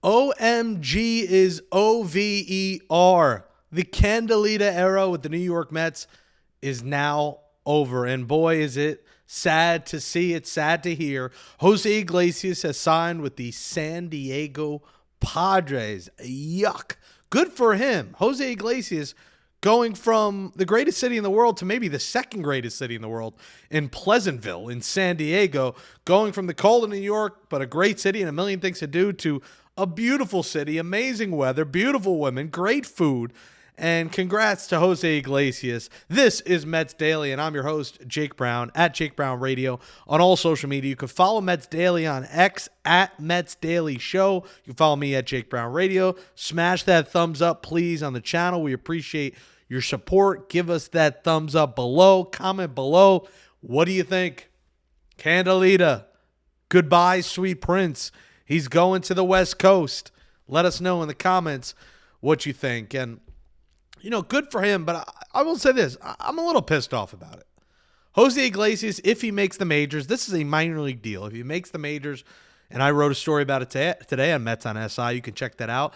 OMG is OVER. The Candelita era with the New York Mets is now over. And boy, is it sad to see. It's sad to hear. Jose Iglesias has signed with the San Diego Padres. Yuck. Good for him. Jose Iglesias going from the greatest city in the world to maybe the second greatest city in the world in Pleasantville in San Diego, going from the cold of New York, but a great city and a million things to do, to a beautiful city, amazing weather, beautiful women, great food. And congrats to Jose Iglesias. This is Mets Daily, and I'm your host, Jake Brown, at Jake Brown Radio on all social media. You can follow Mets Daily on X, at Mets Daily Show. You can follow me at Jake Brown Radio. Smash that thumbs up, please, on the channel. We appreciate your support. Give us that thumbs up below. Comment below. What do you think? Candelita, goodbye, sweet prince. He's going to the West Coast. Let us know in the comments what you think. And you know, good for him, but I will say this. I'm a little pissed off about it. Jose Iglesias, if he makes the majors, this is a minor league deal. If he makes the majors, and I wrote a story about it today on Mets on SI, you can check that out.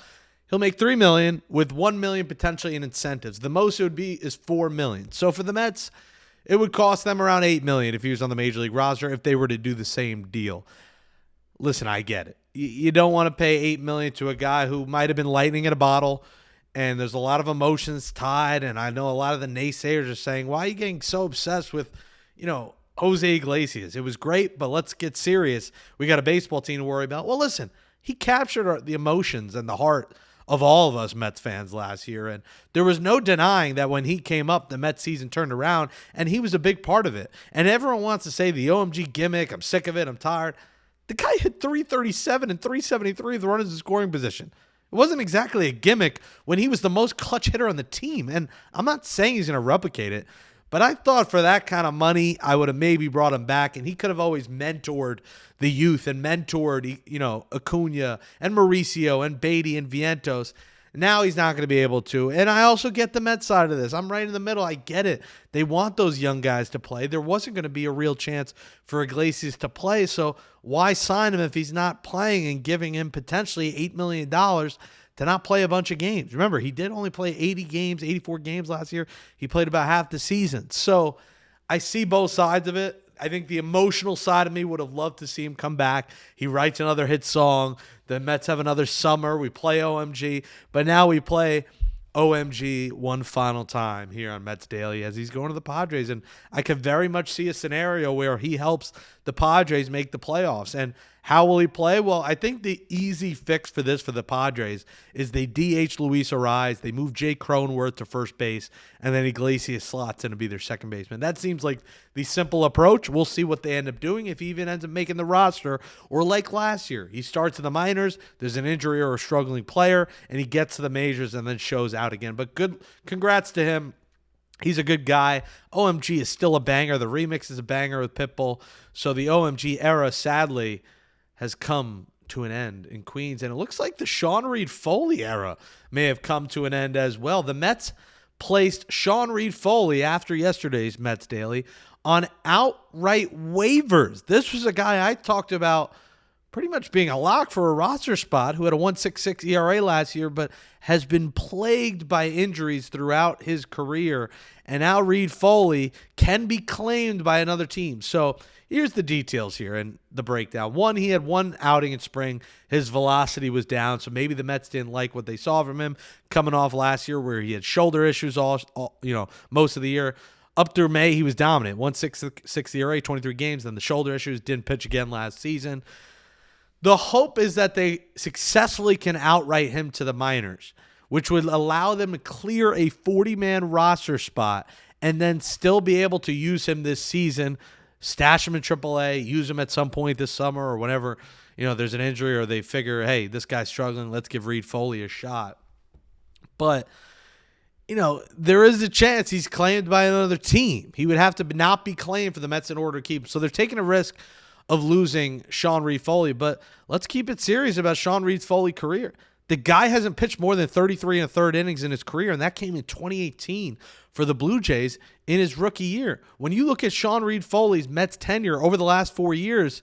He'll make $3 million with $1 million potentially in incentives. The most it would be is $4 million. So for the Mets, it would cost them around $8 million if he was on the major league roster if they were to do the same deal. Listen, I get it. You don't want to pay $8 million to a guy who might have been lightning in a bottle. And there's a lot of emotions tied, and I know a lot of the naysayers are saying, why are you getting so obsessed with, Jose Iglesias? It was great, but let's get serious. We got a baseball team to worry about. Well, listen, he captured the emotions and the heart of all of us Mets fans last year, and there was no denying that when he came up, the Mets season turned around, and he was a big part of it. And everyone wants to say the OMG gimmick, I'm sick of it, I'm tired. The guy hit 337 and 373 with the runners in scoring position. It wasn't exactly a gimmick when he was the most clutch hitter on the team. And I'm not saying he's going to replicate it, but I thought for that kind of money, I would have maybe brought him back. And he could have always mentored the youth and mentored, Acuna and Mauricio and Beatty and Vientos. Now he's not going to be able to. And I also get the Mets side of this. I'm right in the middle. I get it. They want those young guys to play. There wasn't going to be a real chance for Iglesias to play. So why sign him if he's not playing and giving him potentially $8 million to not play a bunch of games? Remember, he did only play 80 games, 84 games last year. He played about half the season. So I see both sides of it. I think the emotional side of me would have loved to see him come back. He writes another hit song. The Mets have another summer. We play OMG. But now we play OMG one final time here on Mets Daily as he's going to the Padres. And I could very much see a scenario where he helps the Padres make the playoffs. And how will he play? Well, I think the easy fix for this for the Padres is they DH Luis Ariz, they move Jay Cronenworth to first base, and then Iglesias slots in to be their second baseman. That seems like the simple approach. We'll see what they end up doing, if he even ends up making the roster, or like last year, he starts in the minors, there's an injury or a struggling player, and he gets to the majors and then shows out again. But congrats to him. He's a good guy. OMG is still a banger. The remix is a banger with Pitbull. So the OMG era, sadly, has come to an end in Queens. And it looks like the Sean Reid-Foley era may have come to an end as well. The Mets placed Sean Reid-Foley after yesterday's Mets Daily on outright waivers. This was a guy I talked about pretty much being a lock for a roster spot, who had a 1.66 ERA last year, but has been plagued by injuries throughout his career. And now Reid-Foley can be claimed by another team. So here's the details here and the breakdown. One, he had one outing in spring. His velocity was down, so maybe the Mets didn't like what they saw from him coming off last year where he had shoulder issues most of the year. Up through May, he was dominant. 1.66 ERA, 23 games. Then the shoulder issues, didn't pitch again last season. The hope is that they successfully can outright him to the minors, which would allow them to clear a 40-man roster spot and then still be able to use him this season, stash him in AAA, use him at some point this summer or whenever there's an injury or they figure, hey, this guy's struggling, let's give Reid-Foley a shot. But there is a chance he's claimed by another team. He would have to not be claimed for the Mets in order to keep him. So they're taking a risk of losing Sean Reid-Foley, but let's keep it serious about Sean Reid-Foley's career. The guy hasn't pitched more than 33 1/3 innings in his career, and that came in 2018 for the Blue Jays in his rookie year. When you look at Sean Reid-Foley's Mets tenure over the last 4 years,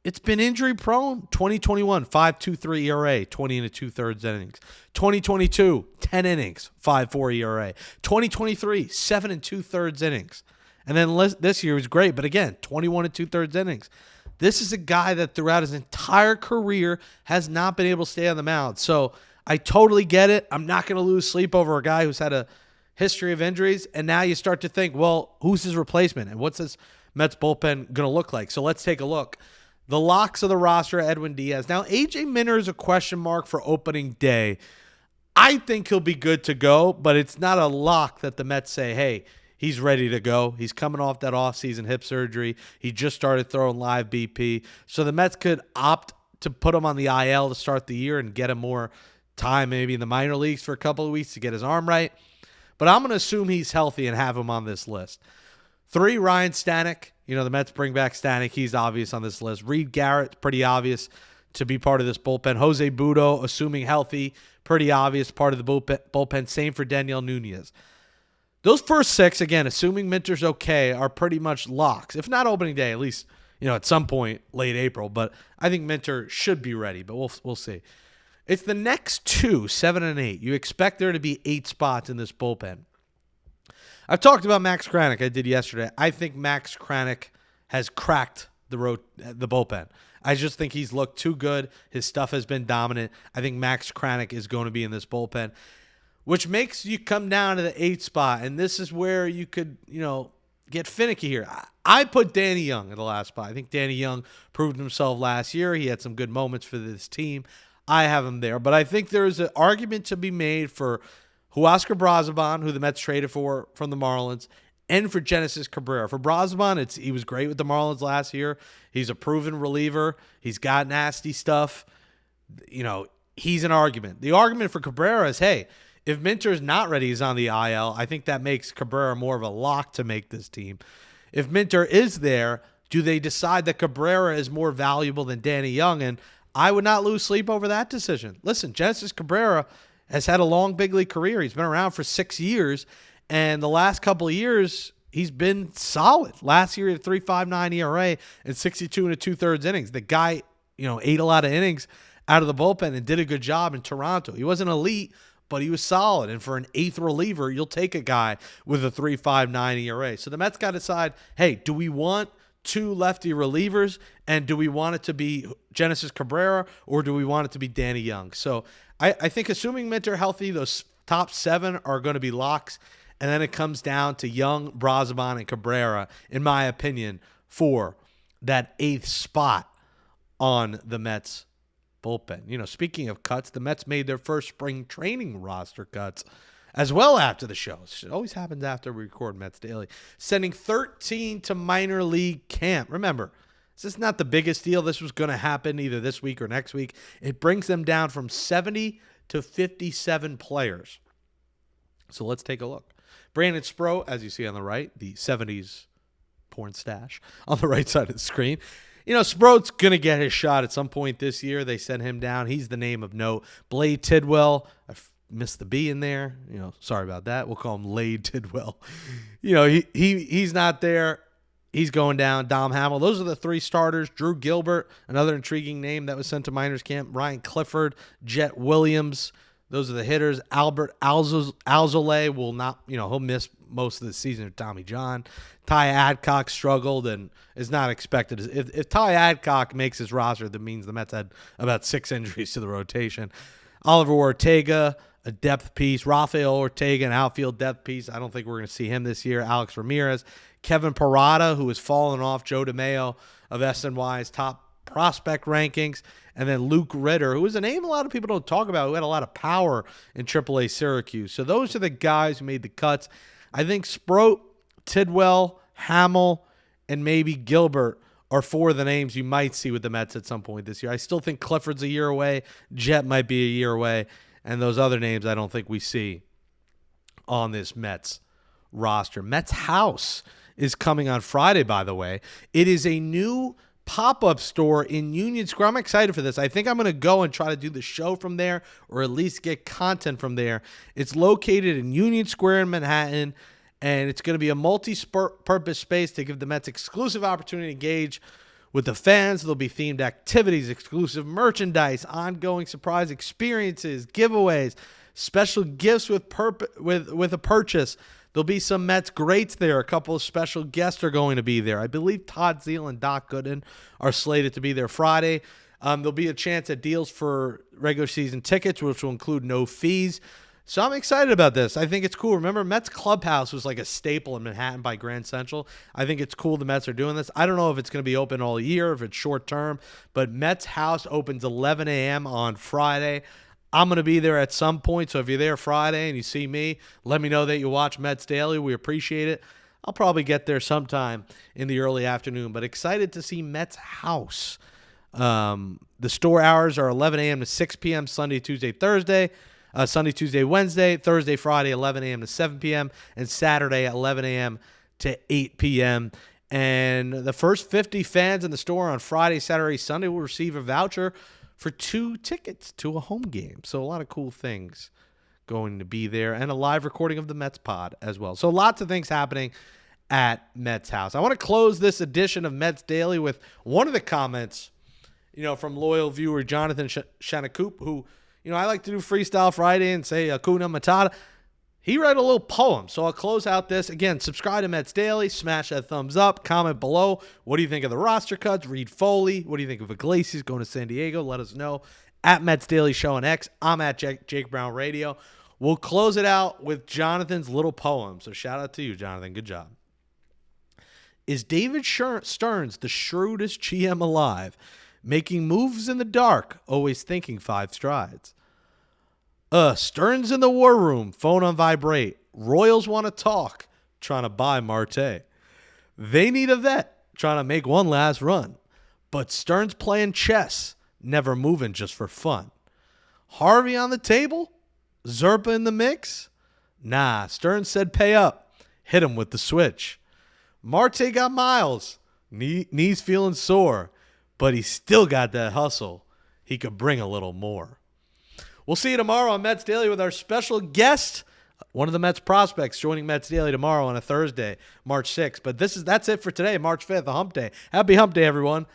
it's been injury prone. 2021, 5.23 ERA, 20 and a 2/3 innings. 2022, 10 innings, 5.4 ERA. 2023, 7 and 2/3 innings. And then this year was great, but again, 21 and 2/3 innings. This is a guy that throughout his entire career has not been able to stay on the mound. So I totally get it. I'm not going to lose sleep over a guy who's had a history of injuries. And now you start to think, well, who's his replacement? And what's this Mets bullpen going to look like? So let's take a look. The locks of the roster, Edwin Diaz. Now, A.J. Minter is a question mark for opening day. I think he'll be good to go, but it's not a lock that the Mets say, hey, he's ready to go. He's coming off that offseason hip surgery. He just started throwing live BP. So the Mets could opt to put him on the IL to start the year and get him more time maybe in the minor leagues for a couple of weeks to get his arm right. But I'm going to assume he's healthy and have him on this list. 3, Ryan Stanek. You know, the Mets bring back Stanek. He's obvious on this list. Reed Garrett, pretty obvious to be part of this bullpen. Jose Budo, assuming healthy, pretty obvious part of the bullpen. Same for Daniel Nunez. Those first 6, again, assuming Minter's okay, are pretty much locks. If not opening day, at least, you know, at some point late April. But I think Minter should be ready, but we'll see. It's the next 2, 7 and 8. You expect there to be 8 spots in this bullpen. I've talked about Max Kranick. I did yesterday. I think Max Kranick has cracked the bullpen. I just think he's looked too good. His stuff has been dominant. I think Max Kranick is going to be in this bullpen, which makes you come down to the 8th spot. And this is where you could, you know, get finicky here. I put Danny Young in the last spot. I think Danny Young proved himself last year. He had some good moments for this team. I have him there. But I think there is an argument to be made for Huascar Brazoban, who the Mets traded for from the Marlins, and for Genesis Cabrera. For Brazoban, he was great with the Marlins last year. He's a proven reliever. He's got nasty stuff. You know, he's an argument. The argument for Cabrera is, hey, if Minter's not ready, he's on the IL. I think that makes Cabrera more of a lock to make this team. If Minter is there, do they decide that Cabrera is more valuable than Danny Young? And I would not lose sleep over that decision. Listen, Genesis Cabrera has had a long big league career. He's been around for 6 years, and the last couple of years, he's been solid. Last year, he had a 3.59 ERA and 62 and 2/3 innings. The guy, you know, ate a lot of innings out of the bullpen and did a good job in Toronto. He wasn't elite, but he was solid. And for an 8th reliever, you'll take a guy with a 3.59 ERA. So the Mets got to decide, hey, do we want 2 lefty relievers, and do we want it to be Genesis Cabrera, or do we want it to be Danny Young? So I think assuming Minter healthy, those top 7 are going to be locks, and then it comes down to Young, Brazoban, and Cabrera, in my opinion, for that 8th spot on the Mets bullpen. You know, speaking of cuts, the Mets made their first spring training roster cuts as well after the show. It always happens after we record Mets Daily. Sending 13 to minor league camp. Remember, this is not the biggest deal. This was going to happen either this week or next week. It brings them down from 70 to 57 players. So let's take a look. Brandon Sproat, as you see on the right, the 70s porn stash on the right side of the screen. You know, Sproat's going to get his shot at some point this year. They sent him down. He's the name of note. Blade Tidwell, I missed the B in there. You know, sorry about that. We'll call him Lade Tidwell. You know, he's not there. He's going down. Dom Hamill. Those are the 3 starters. Drew Gilbert, another intriguing name that was sent to minors camp. Ryan Clifford, Jet Williams. Those are the hitters. Albert Alzolay will not, you know, he'll miss most of the season with Tommy John. Ty Adcock struggled and is not expected. If Ty Adcock makes his roster, that means the Mets had about 6 injuries to the rotation. Oliver Ortega, a depth piece. Rafael Ortega, an outfield depth piece. I don't think we're going to see him this year. Alex Ramirez. Kevin Parada, who has fallen off Joe DeMayo of SNY's top prospect rankings. And then Luke Ritter, who is a name a lot of people don't talk about, who had a lot of power in AAA Syracuse. So those are the guys who made the cuts. I think Sproat, Tidwell, Hamill, and maybe Gilbert are 4 of the names you might see with the Mets at some point this year. I still think Clifford's a year away. Jet might be a year away. And those other names I don't think we see on this Mets roster. Mets House is coming on Friday, by the way. It is a new pop-up store in Union Square. I'm excited for this. I think I'm going to go and try to do the show from there, or at least get content from there. It's located in Union Square in Manhattan, and it's going to be a multi-purpose space to give the Mets exclusive opportunity to engage with the fans. There'll be themed activities, exclusive merchandise, ongoing surprise experiences, giveaways, special gifts with a purchase. There'll be some Mets greats there. A couple of special guests are going to be there. I believe Todd Zeal and Doc Gooden are slated to be there Friday. There'll be a chance at deals for regular season tickets, which will include no fees. So I'm excited about this. I think it's cool. Remember, Mets Clubhouse was like a staple in Manhattan by Grand Central. I think it's cool the Mets are doing this. I don't know if it's going to be open all year, if it's short term, but Mets House opens 11 a.m. on Friday. I'm going to be there at some point, so if you're there Friday and you see me, let me know that you watch Mets Daily. We appreciate it. I'll probably get there sometime in the early afternoon, but excited to see Mets House. The store hours are 11 a.m. to 6 p.m. Sunday, Tuesday, Thursday. Sunday, Tuesday, Wednesday, Thursday, Friday, 11 a.m. to 7 p.m., and Saturday, 11 a.m. to 8 p.m. And the first 50 fans in the store on Friday, Saturday, Sunday will receive a voucher for 2 tickets to a home game. So a lot of cool things going to be there, and a live recording of the Mets pod as well. So lots of things happening at Mets House. I want to close this edition of Mets Daily with one of the comments, from loyal viewer Jonathan Shanacoop, who, I like to do Freestyle Friday and say Hakuna Matata. He read a little poem, so I'll close out this. Again, subscribe to Mets Daily, smash that thumbs up, comment below. What do you think of the roster cuts? Reid-Foley. What do you think of Iglesias going to San Diego? Let us know. At Mets Daily Show on X. I'm at Jake Brown Radio. We'll close it out with Jonathan's little poem. So shout out to you, Jonathan. Good job. Is David Stearns the shrewdest GM alive? Making moves in the dark, always thinking 5 strides. Stearns in the war room, phone on vibrate. Royals want to talk, trying to buy Marte. They need a vet, trying to make one last run. But Stearns playing chess, never moving just for fun. Harvey on the table? Zerpa in the mix? Nah, Stearns said pay up. Hit him with the switch. Marte got miles. Knees feeling sore. But he still got that hustle. He could bring a little more. We'll see you tomorrow on Mets Daily with our special guest, one of the Mets prospects, joining Mets Daily tomorrow on a Thursday, March 6th. But that's it for today, March 5th, the hump day. Happy hump day, everyone.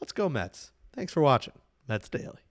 Let's go Mets. Thanks for watching Mets Daily.